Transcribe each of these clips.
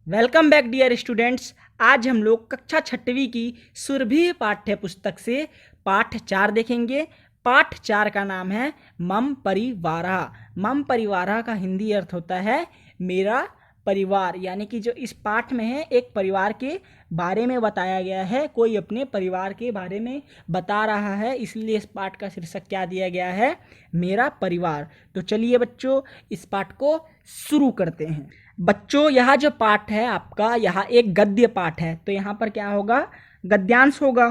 Welcome back dear students. आज हम लोग कक्षा छठवीं की सुरभि पाठ्य पुस्तक से पाठ 4 देखेंगे। पाठ 4 का नाम है मम परिवारः। मम परिवारः का हिंदी अर्थ होता है मेरा परिवार, यानी कि जो इस पाठ में है एक परिवार के बारे में बताया गया है। कोई अपने परिवार के बारे में बता रहा है, इसलिए इस पाठ का शीर्षक क्या दिया गया है, मेरा परिवार। तो चलिए बच्चों, इस पाठ को शुरू करते हैं। बच्चों, यह जो पाठ है आपका, यह एक गद्य पाठ है, तो यहाँ पर क्या होगा, गद्यांश होगा।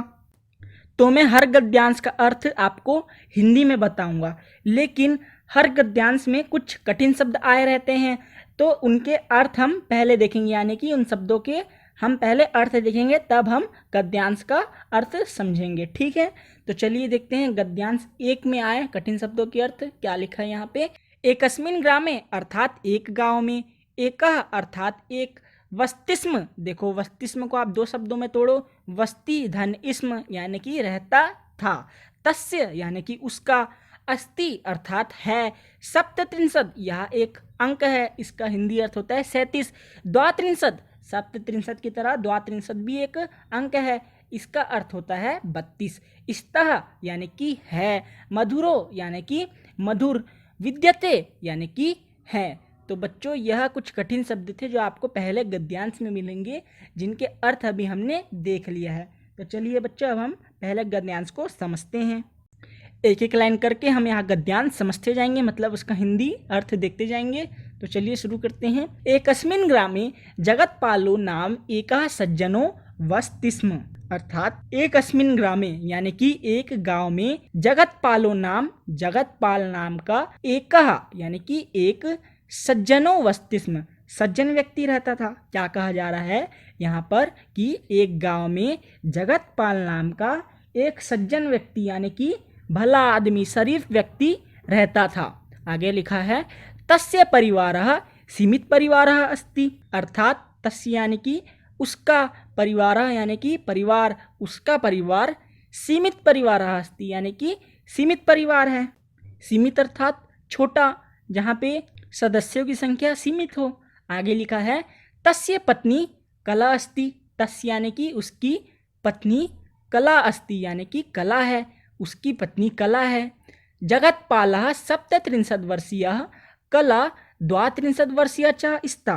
तो मैं हर गद्यांश का अर्थ आपको हिंदी में बताऊंगा, लेकिन हर गद्यांश में कुछ कठिन शब्द आए रहते हैं, तो उनके अर्थ हम पहले देखेंगे, यानी कि उन शब्दों के हम पहले अर्थ देखेंगे, तब हम गद्यांश का अर्थ समझेंगे। ठीक है, तो चलिए देखते हैं गद्यांश 1 में आए कठिन शब्दों के अर्थ क्या लिखा है यहाँ पे। एकस्मिन ग्रामे अर्थात एक गांव में, एकः अर्थात एक, वस्तिस्म, देखो वस्तिस्म को आप 2 शब्दों में तोड़ो, वस्ती धन इस्म यानी कि रहता था, तस्य यानी कि उसका, अस्ति अर्थात है, सप्तत्रिंशत् यह एक अंक है, इसका हिंदी अर्थ होता है 37, द्वात्रिंशत् सप्तत्रिंशत् की तरह द्वात्रिंशत् भी एक अंक है, इसका अर्थ होता है 32, स्तः यानी कि है, मधुरो यानी कि मधुर, विद्यते यानी कि है। तो बच्चों, यह कुछ कठिन शब्द थे जो आपको पहले गद्यांश में मिलेंगे, जिनके अर्थ अभी हमने देख लिया है। तो चलिए बच्चों, अब हम पहले गद्यांश को समझते हैं। एक एक लाइन करके हम यहाँ गद्यांश समझते जाएंगे, मतलब उसका हिंदी अर्थ देखते जाएंगे। तो चलिए शुरू करते हैं। एकस्मिन ग्रामे जगतपालो नाम एकः सज्जनो वस्तिस्म, अर्थात एकस्मिन ग्रामे यानी कि एक गांव में, जगतपालो नाम जगतपाल नाम का, एकः यानी कि एक, सज्जनो वस्तिस्म सज्जन व्यक्ति रहता था। क्या कहा जा रहा है यहाँ पर कि एक गांव में जगतपाल नाम का एक सज्जन व्यक्ति यानी कि भला आदमी, शरीफ व्यक्ति रहता था। आगे लिखा है तस्य परिवारः सीमित परिवारः अस्ति, अर्थात तस्य यानी कि उसका, परिवारः यानी कि परिवार, उसका परिवार, सीमित परिवारः अस्ति यानी कि सीमित परिवार है। सीमित अर्थात छोटा, जहाँ पे सदस्यों की संख्या सीमित हो। आगे लिखा है तस्य पत्नी कला अस्ति, तस्य यानी कि उसकी पत्नी, कला अस्ति यानी कि कला है, उसकी पत्नी कला है। जगतपालः सप्तत्रिंशत् वर्षीयः, कला द्वात्रिंशत् वर्षीय च स्ता,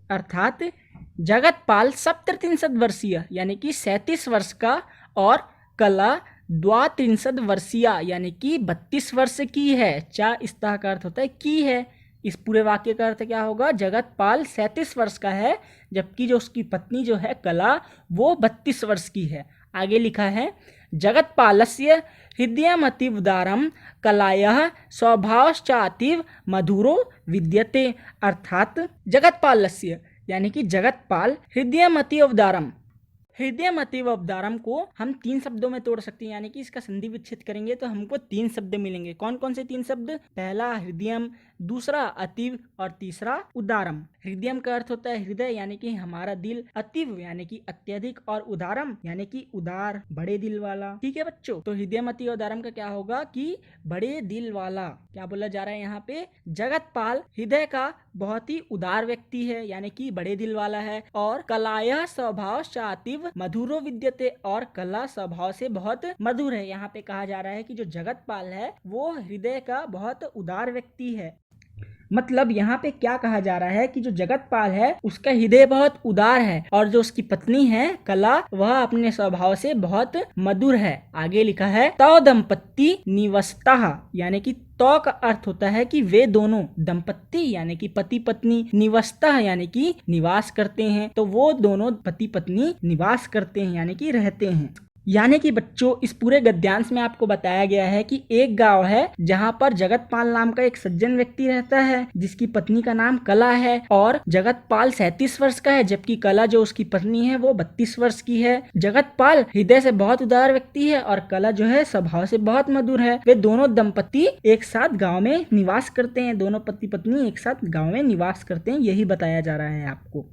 अर्थात जगतपाल सप्तत्रिंशत् वर्षीय यानी कि 37 वर्ष का, और कला द्वात्रिंशत् वर्षीय यानी कि 32 वर्ष की है। चा स्ता का अर्थ होता है की है। इस पूरे वाक्य का अर्थ क्या होगा, जगतपाल 37 वर्ष का है, जबकि जो उसकी पत्नी जो है कला, वो 32 वर्ष की है। आगे लिखा है जगतपालस्य हृदयमतीव उदारम, कलायाः स्वभावश्चातीव मधुरो विद्यते, अर्थात जगतपालस्य यानी कि जगतपाल हृदयमतीव उदारम, हृदयमतीव अवदारम को हम 3 शब्दों में तोड़ सकते हैं, यानी कि इसका संधि विच्छेद करेंगे तो हमको 3 शब्द मिलेंगे। कौन कौन से 3 शब्द? पहला हृदयम, दूसरा अतीव, और तीसरा उदारम। हृदयम का अर्थ होता है हृदय यानी कि हमारा दिल, अतीव यानी कि अत्यधिक, और उदारम यानी कि उदार, बड़े दिल वाला। ठीक है बच्चों, तो हृदयम अतीव उदारम का क्या होगा कि बड़े दिल वाला। क्या बोला जा रहा है यहाँ पे, जगतपाल हृदय का बहुत ही उदार व्यक्ति है, यानी कि बड़े दिल वाला है, और कलाया स्वभाव शातिव मधुरो विद्यते, और कला स्वभाव से बहुत मधुर है। यहाँ पे कहा जा रहा है कि जो जगतपाल है वो हृदय का बहुत उदार व्यक्ति है। मतलब यहाँ पे क्या कहा जा रहा है कि जो जगतपाल है उसका हृदय बहुत उदार है, और जो उसकी पत्नी है कला, वह अपने स्वभाव से बहुत मधुर है। आगे लिखा है तौ दंपत्ति निवसतः, यानी कि तौ का अर्थ होता है कि वे दोनों, दंपत्ति यानी कि पति पत्नी, निवसतः यानी कि निवास करते हैं, तो वो दोनों पति पत्नी निवास करते हैं यानी कि रहते हैं। यानी कि बच्चों, इस पूरे गद्यांश में आपको बताया गया है कि एक गांव है जहां पर जगतपाल नाम का एक सज्जन व्यक्ति रहता है, जिसकी पत्नी का नाम कला है, और जगतपाल 37 वर्ष का है, जबकि कला जो उसकी पत्नी है वो 32 वर्ष की है। जगतपाल हृदय से बहुत उदार व्यक्ति है, और कला जो है स्वभाव से बहुत मधुर है। वे दोनों दंपति एक साथ गाँव में निवास करते हैं, दोनों पति पत्नी एक साथ गाँव में निवास करते हैं, यही बताया जा रहा है आपको।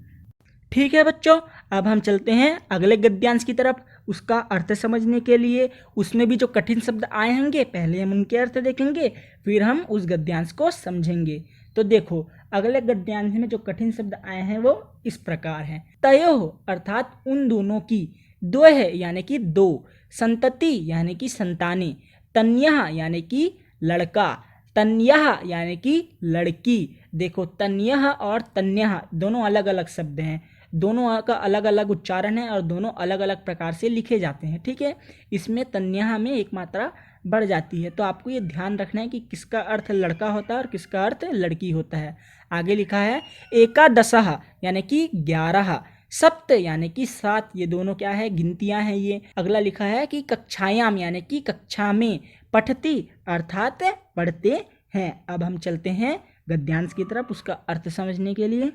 ठीक है बच्चों, अब हम चलते हैं अगले गद्यांश की तरफ, उसका अर्थ समझने के लिए। उसमें भी जो कठिन शब्द आए होंगे, पहले हम उनके अर्थ देखेंगे, फिर हम उस गद्यांश को समझेंगे। तो देखो, अगले गद्यांश में जो कठिन शब्द आए हैं वो इस प्रकार हैं। तयोः अर्थात उन दोनों की, द्वयः यानी कि दो, संतति यानी कि संतानें, तन्यः यानी कि लड़का, तन्यः यानी कि लड़की। देखो तन्यः और तन्यः दोनों अलग अलग शब्द हैं, दोनों का अलग अलग उच्चारण है और दोनों अलग अलग प्रकार से लिखे जाते हैं, ठीक है। इसमें तन्यः में एक मात्रा बढ़ जाती है, तो आपको ये ध्यान रखना है कि किसका अर्थ लड़का होता है और किसका अर्थ लड़की होता है। आगे लिखा है एकादशः यानी कि 11, सप्त यानी कि 7, ये दोनों क्या है, गिनतियां हैं ये। अगला लिखा है कि कक्षायाम यानी कि कक्षा में, पठती अर्थात पढ़ते हैं। अब हम चलते हैं गद्यांश की तरफ उसका अर्थ समझने के लिए।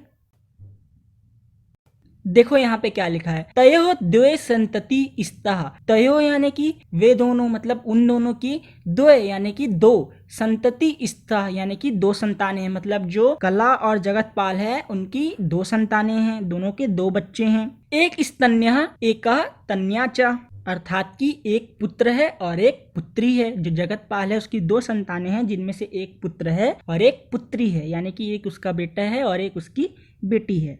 देखो यहाँ पे क्या लिखा है, तयोः द्वे संतति स्तः। तयोः यानी कि वे दोनों, मतलब उन दोनों की, द्वे यानी कि दो, संतति स्तः यानी कि दो संतानें हैं, मतलब जो कला और जगतपाल है उनकी दो संतानें हैं, दोनों के दो बच्चे हैं। एक स्तन्यः एकः तन्या च, अर्थात कि एक पुत्र है और एक पुत्री है। जो जगतपाल है उसकी दो संतानें हैं जिनमें से एक पुत्र है और एक पुत्री है, यानी कि एक उसका बेटा है और एक उसकी बेटी है।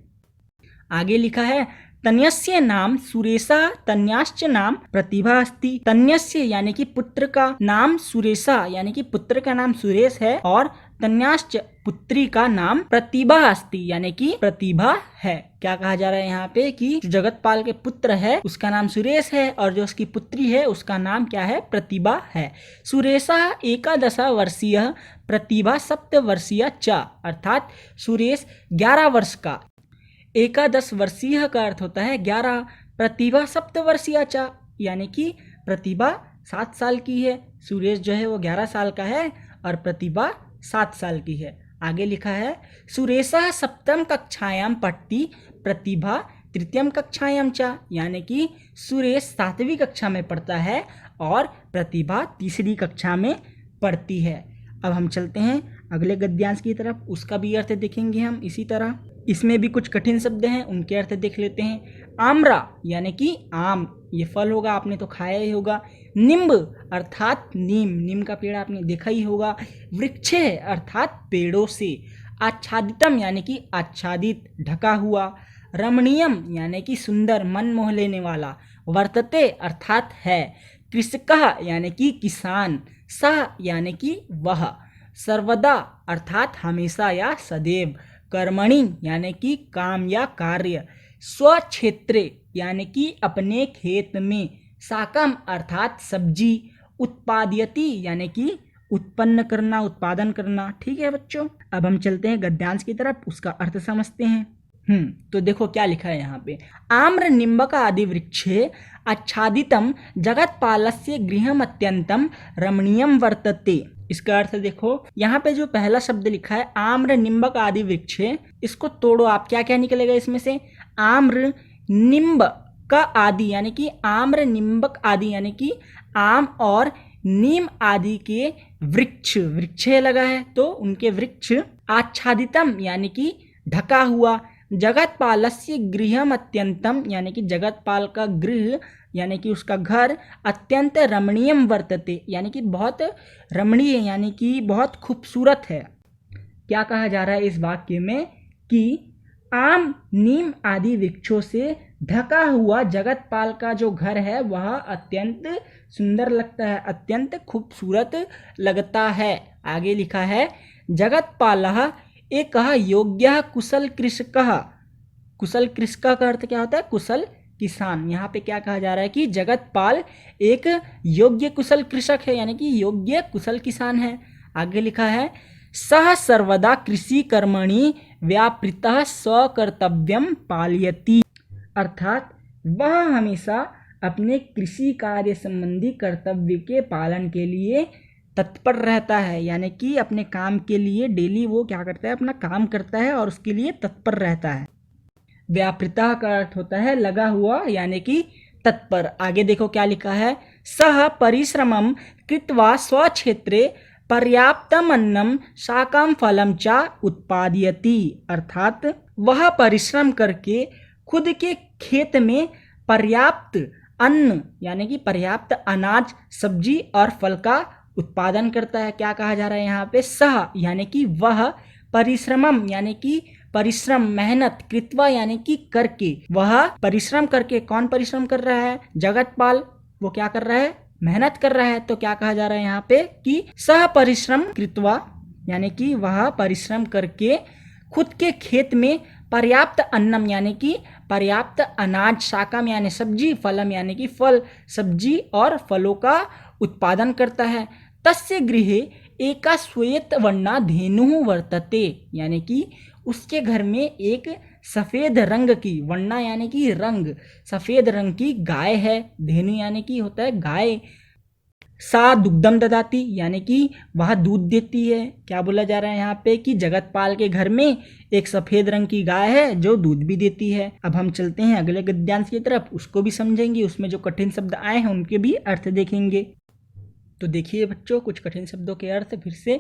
आगे लिखा है तन्यस्य नाम सुरेशा तन्याश्च नाम प्रतिभा अस्ति। तन्यस्य यानी कि पुत्र का नाम सुरेशा यानी कि पुत्र का नाम सुरेश है और तन्याश्च पुत्री का नाम प्रतिभा अस्ति यानी कि प्रतिभा है। क्या कहा जा रहा है यहाँ पे कि जो जगतपाल के पुत्र है उसका नाम सुरेश है और जो उसकी पुत्री है उसका नाम क्या है, प्रतिभा है। सुरेशा 11 वर्षीय, प्रतिभा 7 वर्षीय च, अर्थात सुरेश 11 वर्ष का, 11 वर्षीय का अर्थ होता है 11, प्रतिभा 7 वर्षीय च यानी कि प्रतिभा 7 साल की है। सुरेश जो है वो 11 साल का है और प्रतिभा 7 साल की है। आगे लिखा है सुरेशः 7वीं कक्षायां पठति, प्रतिभा 3य कक्षायां च, यानी कि सुरेश 7वीं कक्षा में पढ़ता है और प्रतिभा 3री कक्षा में पढ़ती है। अब हम चलते हैं अगले गद्यांश की तरफ, उसका भी अर्थ देखेंगे हम इसी तरह। इसमें भी कुछ कठिन शब्द हैं, उनके अर्थ देख लेते हैं। आम्रा यानी कि आम, ये फल होगा, आपने तो खाया ही होगा। निम्ब अर्थात नीम, नीम का पेड़ आपने देखा ही होगा। वृक्ष अर्थात पेड़ों से। आच्छादितम यानी कि आच्छादित, ढका हुआ। रमणीयम यानी कि सुंदर, मन मोह लेने वाला। वर्तते अर्थात है। कृषकः यानी कि किसान। सः यानी कि वह। सर्वदा अर्थात हमेशा या सदैव। कर्मणि यानी कि काम या कार्य। स्वक्षेत्रे यानी कि अपने खेत में। साकम अर्थात सब्जी। उत्पादयति यानी कि उत्पन्न करना, उत्पादन करना। ठीक है बच्चों, अब हम चलते हैं गद्यांश की तरफ, उसका अर्थ समझते हैं। तो देखो क्या लिखा है यहाँ पे। आम्र निम्बक आदि वृक्षे आच्छादितम जगतपालस्य गृहम अत्यंतम रमणीयम वर्तते। इसका अर्थ देखो, यहाँ पे जो पहला शब्द लिखा है आम्र निम्बक आदि वृक्षे, इसको तोड़ो आप, क्या क्या निकलेगा इसमें से। आम्र निम्ब का आदि यानी कि आम्र निम्बक आदि यानी कि आम और नीम आदि के वृक्ष, वृक्ष लगा है तो उनके वृक्ष। आच्छादितम यानी कि ढका हुआ। जगतपालस्य गृहम अत्यंतम यानी कि जगतपाल का गृह यानी कि उसका घर। अत्यंत रमणीयम वर्तते यानी कि बहुत रमणीय यानी कि बहुत खूबसूरत है। क्या कहा जा रहा है इस वाक्य में कि आम नीम आदि वृक्षों से ढका हुआ जगतपाल का जो घर है वह अत्यंत सुंदर लगता है, अत्यंत खूबसूरत लगता है। आगे लिखा है जगतपालः एकः योग्यः कुशल कृषकः। कुशल कृषक का अर्थ क्या होता है, कुशल किसान। यहाँ पे क्या कहा जा रहा है कि जगतपाल एक योग्य कुशल कृषक है यानी कि योग्य कुशल किसान है। आगे लिखा है सह सर्वदा कृषि कर्मणि व्यापृतः स्वकर्तव्यम पालयति, अर्थात वह हमेशा अपने कृषि कार्य संबंधी कर्तव्य के पालन के लिए तत्पर रहता है, यानी कि अपने काम के लिए डेली वो क्या करता है, अपना काम करता है और उसके लिए तत्पर रहता है। व्यापृता का अर्थ होता है लगा हुआ यानी कि तत्पर। आगे देखो क्या लिखा है सह परिश्रमम कृत्वा स्वक्षेत्रे पर्याप्तम अन्नम शाकम फलम च उत्पादयति, अर्थात वह परिश्रम करके खुद के खेत में पर्याप्त अन्न यानी कि पर्याप्त अनाज, सब्जी और फल का उत्पादन करता है। क्या कहा जा रहा है यहाँ पे, सह यानी कि वह परिश्रमम यानी कि परिश्रम, मेहनत, कृत्वा यानी कि करके, वह परिश्रम करके, कौन परिश्रम कर रहा है? जगतपाल, वो क्या कर रहा है? मेहनत कर रहा है। तो क्या कहा जा रहा है यहाँ पे कि सह परिश्रम कृत्वा यानी कि वह परिश्रम करके खुद के खेत में पर्याप्त अन्नम यानी कि पर्याप्त अनाज, शाकम यानी सब्जी, फलम यानी कि फल, सब्जी और फलों का उत्पादन करता है। तस्य गृहे एका श्वेत वर्णा धेनु वर्तते यानी कि उसके घर में एक सफ़ेद रंग की, वर्णा यानी कि रंग, सफ़ेद रंग की गाय है। धेनु यानी कि होता है गाय। सा दुग्धम ददाती यानी कि वह दूध देती है। क्या बोला जा रहा है यहाँ पे कि जगतपाल के घर में एक सफ़ेद रंग की गाय है जो दूध भी देती है। अब हम चलते हैं अगले गद्यांश की तरफ, उसको भी समझेंगे, उसमें जो कठिन शब्द आए हैं उनके भी अर्थ देखेंगे। तो देखिए बच्चों, कुछ कठिन शब्दों के अर्थ फिर से।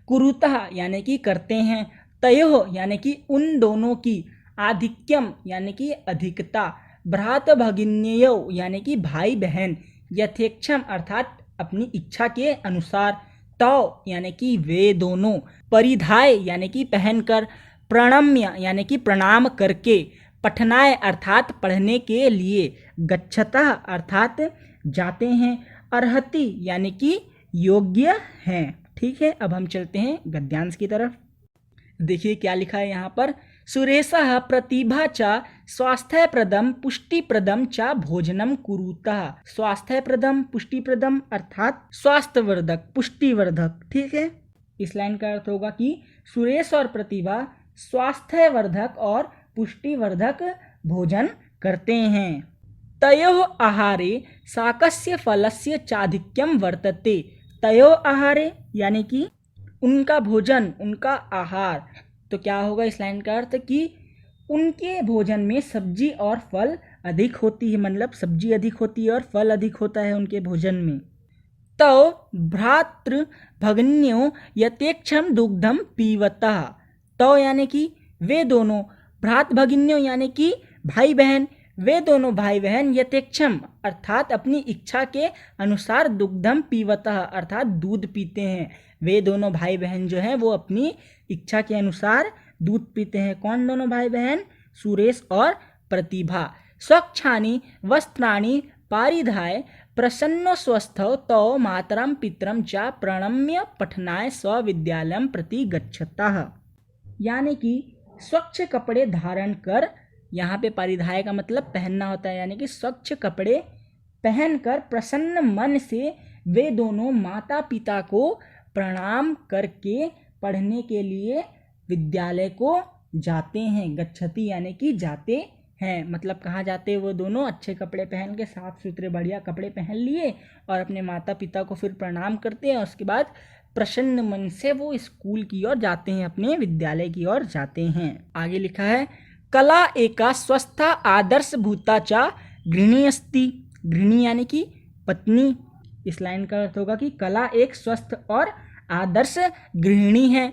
कुरुतः यानी कि करते हैं, तयो यानी कि उन दोनों की, आधिक्यम यानी कि अधिकता, भ्रात भगिन्यो यानी कि भाई बहन, यथेक्षम अर्थात अपनी इच्छा के अनुसार, तौ यानी कि वे दोनों, परिधाय यानी कि पहनकर, प्रणम्य यानी कि प्रणाम करके, पठनाय अर्थात पढ़ने के लिए, गच्छतः अर्थात जाते हैं, अर्हति यानी कि योग्य हैं। ठीक है, अब हम चलते हैं गद्यांश की तरफ। देखिए क्या लिखा है यहाँ पर। सुरेशः प्रतिभा च स्वास्थ्यप्रदम पुष्टिप्रदम च भोजनम कुरुतः। स्वास्थ्यप्रदम, पुष्टिप्रदम अर्थात स्वास्थ्यवर्धक, पुष्टिवर्धक। ठीक है, इस लाइन का अर्थ होगा कि सुरेश और प्रतिभा स्वास्थ्यवर्धक और पुष्टिवर्धक भोजन करते हैं। तयोः आहारे शाकस्य फलस्य चाधिक्यम वर्तते। तयोः आहारे यानी कि उनका भोजन, उनका आहार। तो क्या होगा इस लाइन का अर्थ कि उनके भोजन में सब्जी और फल अधिक होती है, मतलब सब्जी अधिक होती है और फल अधिक होता है उनके भोजन में। तो भ्रातृ भगिन्यो यथेक्षम दुग्धम पीवतः। तो यानी कि वे दोनों, भ्रात भगिन्यो यानी कि भाई बहन, वे दोनों भाई बहन यथेक्षम अर्थात अपनी इच्छा के अनुसार, दुग्धम पीवतः अर्थात दूध पीते हैं। वे दोनों भाई बहन जो हैं वो अपनी इच्छा के अनुसार दूध पीते हैं। कौन दोनों भाई बहन? सुरेश और प्रतिभा। स्वच्छानि वस्त्राणि पारिधाय प्रसन्नो स्वस्थौ तौ मातरम पितरम च प्रणम्य पठनाय स्वविद्यालयम प्रति गच्छतः। यानी कि स्वच्छ कपड़े धारण कर, यहाँ पे परिधाय का मतलब पहनना होता है, यानी कि स्वच्छ कपड़े पहनकर प्रसन्न मन से वे दोनों माता पिता को प्रणाम करके पढ़ने के लिए विद्यालय को जाते हैं। गच्छति यानी कि जाते हैं, मतलब कहाँ जाते हैं वो दोनों? अच्छे कपड़े पहन के, साफ सुथरे बढ़िया कपड़े पहन लिए और अपने माता पिता को फिर प्रणाम करते हैं। उसके बाद प्रसन्न मन से वो स्कूल की ओर जाते हैं, अपने विद्यालय की ओर जाते हैं। आगे लिखा है कला एका स्वस्था आदर्श भूता चा गृहिणी अस्ति। गृहिणी यानी कि पत्नी। इस लाइन का अर्थ होगा कि कला एक स्वस्थ और आदर्श गृहिणी है।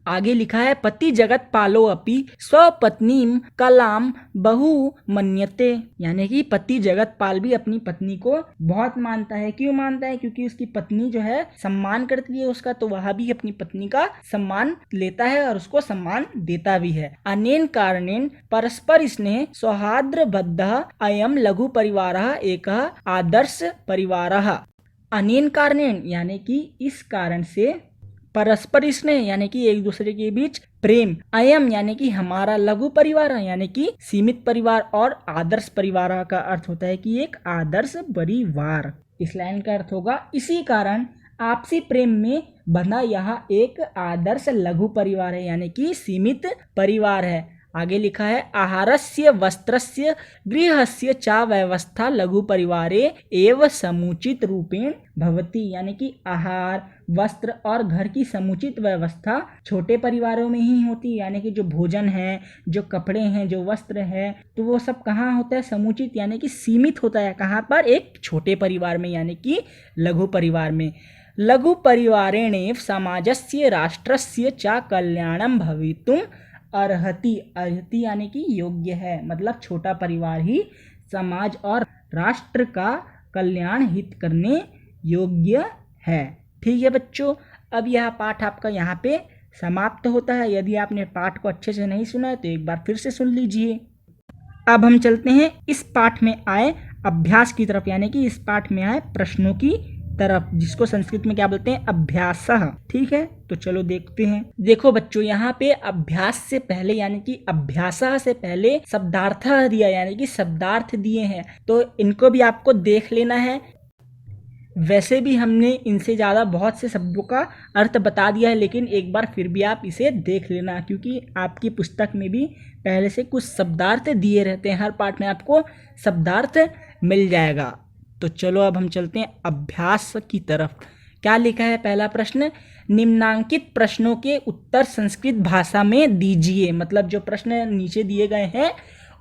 आगे लिखा है पति जगत पालो अपि स्वपत्नीम कलाम बहु मन्यते। यानी कि पति जगत पाल भी अपनी पत्नी को बहुत मानता है। क्यों मानता है? क्योंकि उसकी पत्नी जो है सम्मान करती है उसका, तो वह भी अपनी पत्नी का सम्मान लेता है और उसको सम्मान देता भी है। अनेन कारणेन परस्पर स्नेह सौहार्द्रबद्ध अयम लघु परिवारः एकः आदर्श परिवारः। अनेन कारणेन यानी कि इस कारण से, परस्पर स्नेह यानी कि एक दूसरे के बीच प्रेम, अयम यानी कि हमारा, लघु परिवार यानी कि सीमित परिवार, और आदर्श परिवार का अर्थ होता है कि एक आदर्श परिवार। इस लाइन का अर्थ होगा इसी कारण आपसी प्रेम में बंधा यह एक आदर्श लघु परिवार है, यानी कि सीमित परिवार है। आगे लिखा है आहारस्य वस्त्रस्य गृहस्य च व्यवस्था लघु परिवारे एव समुचित रूपेण भवति। यानी कि आहार, वस्त्र और घर की समुचित व्यवस्था छोटे परिवारों में ही होती है। यानी कि जो भोजन है, जो कपड़े हैं, जो वस्त्र है, तो वो सब कहाँ होता है? समुचित यानी कि सीमित होता है। कहाँ पर? एक छोटे परिवार में, यानी कि लघु परिवार में। लघु परिवारेणेव समाजस्य राष्ट्रस्य च कल्याणं भवितुम् अर्हति। अर्हति यानी कि योग्य है, मतलब छोटा परिवार ही समाज और राष्ट्र का कल्याण हित करने योग्य है। ठीक है बच्चों, अब यह पाठ आपका यहाँ पे समाप्त होता है। यदि आपने पाठ को अच्छे से नहीं सुना है तो एक बार फिर से सुन लीजिए। अब हम चलते हैं इस पाठ में आए अभ्यास की तरफ, यानी कि इस पाठ में आए प्रश्नों की तरफ, जिसको संस्कृत में क्या बोलते हैं, अभ्यासः। ठीक है, तो चलो देखते हैं। देखो बच्चों, यहाँ पे अभ्यास से पहले यानी कि अभ्यासः से पहले शब्दार्थ दिया, यानी कि शब्दार्थ दिए हैं, तो इनको भी आपको देख लेना है। वैसे भी हमने इनसे ज़्यादा बहुत से शब्दों का अर्थ बता दिया है, लेकिन एक बार फिर भी आप इसे देख लेना, क्योंकि आपकी पुस्तक में भी पहले से कुछ शब्दार्थ दिए रहते हैं। हर पाठ में आपको शब्दार्थ मिल जाएगा। तो चलो अब हम चलते हैं अभ्यास की तरफ। क्या लिखा है? पहला प्रश्न, निम्नांकित प्रश्नों के उत्तर संस्कृत भाषा में दीजिए। मतलब जो प्रश्न नीचे दिए गए हैं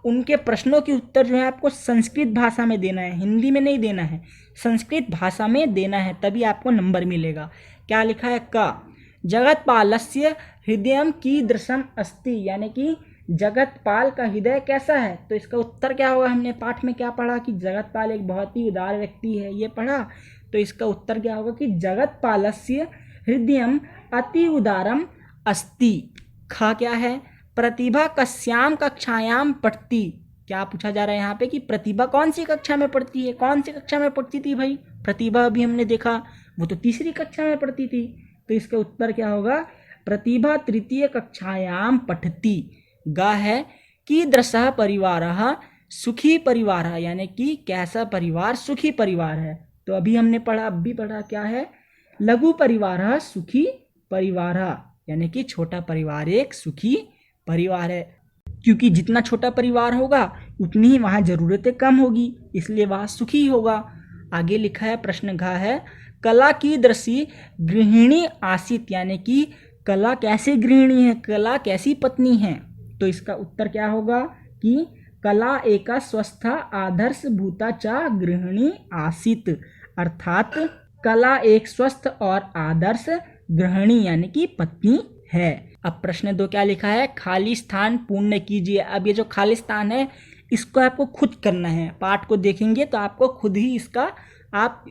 उनके प्रश्नों के उत्तर जो है आपको संस्कृत भाषा में देना है, हिंदी में नहीं देना है, संस्कृत भाषा में देना है, तभी आपको नंबर मिलेगा। क्या लिखा है? क, जगतपालस्य हृदयम कीदृशम अस्ति, यानी कि जगतपाल का हृदय कैसा है। तो इसका उत्तर क्या होगा? हमने पाठ में क्या पढ़ा कि जगतपाल एक बहुत ही उदार व्यक्ति है, ये पढ़ा। तो इसका उत्तर क्या होगा कि जगतपालस्य हृदयम अति उदारम अस्ति। ख क्या है? प्रतिभा कस्याम कक्षायाम पढ़ती। क्या पूछा जा रहा है यहाँ पे कि प्रतिभा कौन सी कक्षा में पढ़ती है? कौन सी कक्षा में पढ़ती थी भाई? प्रतिभा अभी हमने देखा वो तो तीसरी कक्षा में पढ़ती थी। तो इसका उत्तर क्या होगा? प्रतिभा तृतीय कक्षायाम पठती। गा है कीदृशः परिवारः सुखी परिवार, यानी कि कैसा परिवार सुखी परिवार है। तो अभी हमने पढ़ा, अब भी पढ़ा, क्या है? लघु परिवार सुखी परिवार, यानी कि छोटा परिवार एक सुखी परिवार है, क्योंकि जितना छोटा परिवार होगा उतनी ही वहाँ ज़रूरतें कम होगी, इसलिए वहाँ सुखी होगा। आगे लिखा है प्रश्न घ है, कला की दृषि गृहिणी आसित, यानी कि कला कैसी गृहिणी है, कला कैसी पत्नी है। तो इसका उत्तर क्या होगा कि कला एका स्वस्था आदर्श भूता चा गृहिणी आसित, अर्थात कला एक स्वस्थ और आदर्श गृहिणी यानी कि पत्नी है। अब प्रश्न 2 क्या लिखा है? खाली स्थान पूर्ण कीजिए। अब ये जो खाली स्थान है इसको आपको खुद करना है। पाठ को देखेंगे तो आपको खुद ही इसका आप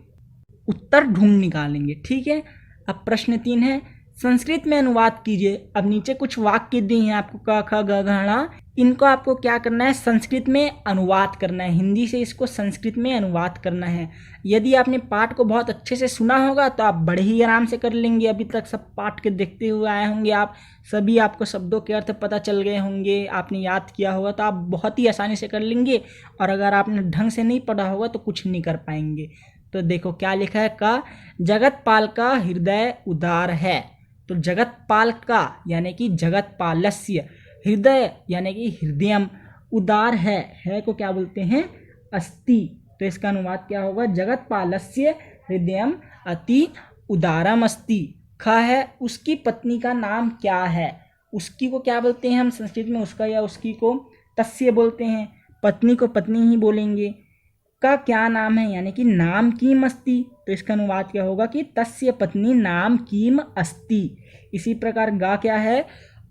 उत्तर ढूंढ निकालेंगे। ठीक है। अब प्रश्न 3 है, संस्कृत में अनुवाद कीजिए। अब नीचे कुछ वाक्य दिए हैं आपको, क ख ग घ ङ, इनको आपको क्या करना है? संस्कृत में अनुवाद करना है, हिंदी से इसको संस्कृत में अनुवाद करना है। यदि आपने पाठ को बहुत अच्छे से सुना होगा तो आप बड़े ही आराम से कर लेंगे। अभी तक सब पाठ के देखते हुए आए होंगे आप सभी, आपको शब्दों के अर्थ पता चल गए होंगे, आपने याद किया होगा, तो आप बहुत ही आसानी से कर लेंगे। और अगर आपने ढंग से नहीं पढ़ा होगा तो कुछ नहीं कर पाएंगे। तो देखो क्या लिखा है, का जगतपाल का हृदय उदार है। तो जगतपाल का यानी कि जगतपालस्य, हृदय यानी कि हृदयम, उदार है को क्या बोलते हैं? अस्ति। तो इसका अनुवाद क्या होगा? जगतपालस्य हृदयम अति उदारम अस्ति। ख है, उसकी पत्नी का नाम क्या है? उसकी को क्या बोलते हैं हम संस्कृत में? उसका या उसकी को तस्य बोलते हैं, पत्नी को पत्नी ही बोलेंगे। का क्या नाम है? यानी कि नाम कीम अस्ति। तो इसका अनुवाद क्या होगा कि तस्य पत्नी नाम कीम अस्ति। इसी प्रकार गा क्या है?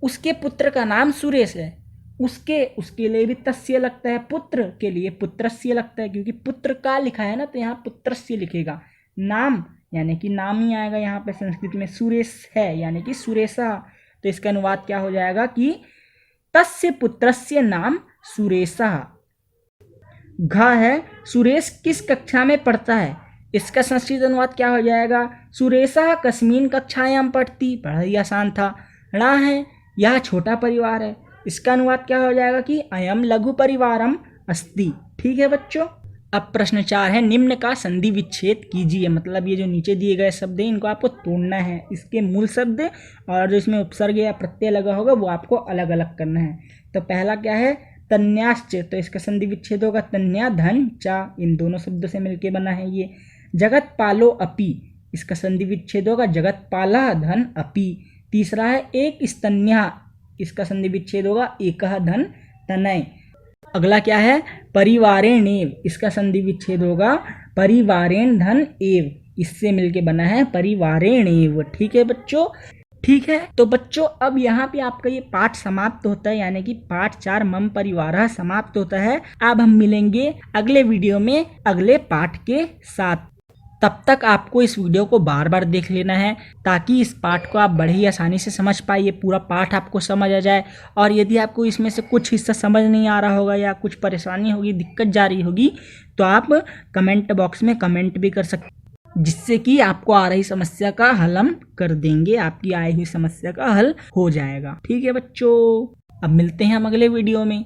उसके पुत्र का नाम सुरेश है। उसके लिए भी तस्य लगता है, पुत्र के लिए पुत्रस्य लगता है, क्योंकि पुत्र का लिखा है ना, तो यहाँ पुत्रस्य लिखेगा। नाम यानी कि नाम ही आएगा यहाँ पे संस्कृत में। सुरेश है यानी कि सुरेशा। तो इसका अनुवाद क्या हो जाएगा कि तस्य पुत्रस्य नाम सुरेशा। घ है, सुरेश किस कक्षा में पढ़ता है? इसका संस्कृत अनुवाद क्या हो जाएगा? सुरेशा कस्मिन कक्षायाम पढ़ती। बड़ा ही आसान था। णा है, यह छोटा परिवार है। इसका अनुवाद क्या हो जाएगा कि अयम लघु परिवारम अस्ति। ठीक है बच्चों। अब प्रश्न 4 है, निम्न का संधि विच्छेद कीजिए। मतलब ये जो नीचे दिए गए शब्द हैं इनको आपको तोड़ना है, इसके मूल शब्द और जो इसमें उपसर्ग या प्रत्यय लगा होगा वो आपको अलग अलग करना है। तो पहला क्या है? तन्याश्च। तो इसका संधि विच्छेद होगा तन्या धन चा, इन दोनों शब्दों से मिलके बना है ये। जगतपालो अपि, इसका संधि विच्छेद होगा जगतपाला धन अपि। तीसरा है एक स्तन्या, इसका संधि विच्छेद होगा एकः धन तनय। अगला क्या है? परिवारेणेव, इसका संधि विच्छेद होगा परिवारेण धन एव, इससे मिलके बना है परिवारेणेव। ठीक है बच्चों। ठीक है, तो बच्चों अब यहाँ पे आपका ये पाठ समाप्त होता है, यानी कि पाठ 4 मम परिवारः समाप्त होता है। अब हम मिलेंगे अगले वीडियो में अगले पाठ के साथ। तब तक आपको इस वीडियो को बार बार देख लेना है ताकि इस पाठ को आप बड़ी आसानी से समझ पाइए, पूरा पाठ आपको समझ आ जाए। और यदि आपको इसमें से कुछ हिस्सा समझ नहीं आ रहा होगा या कुछ परेशानी होगी, दिक्कत जा रही होगी, तो आप कमेंट बॉक्स में कमेंट भी कर सकते हैं, जिससे कि आपको आ रही समस्या का हल हम कर देंगे, आपकी आई हुई समस्या का हल हो जाएगा। ठीक है बच्चों, अब मिलते हैं हम अगले वीडियो में।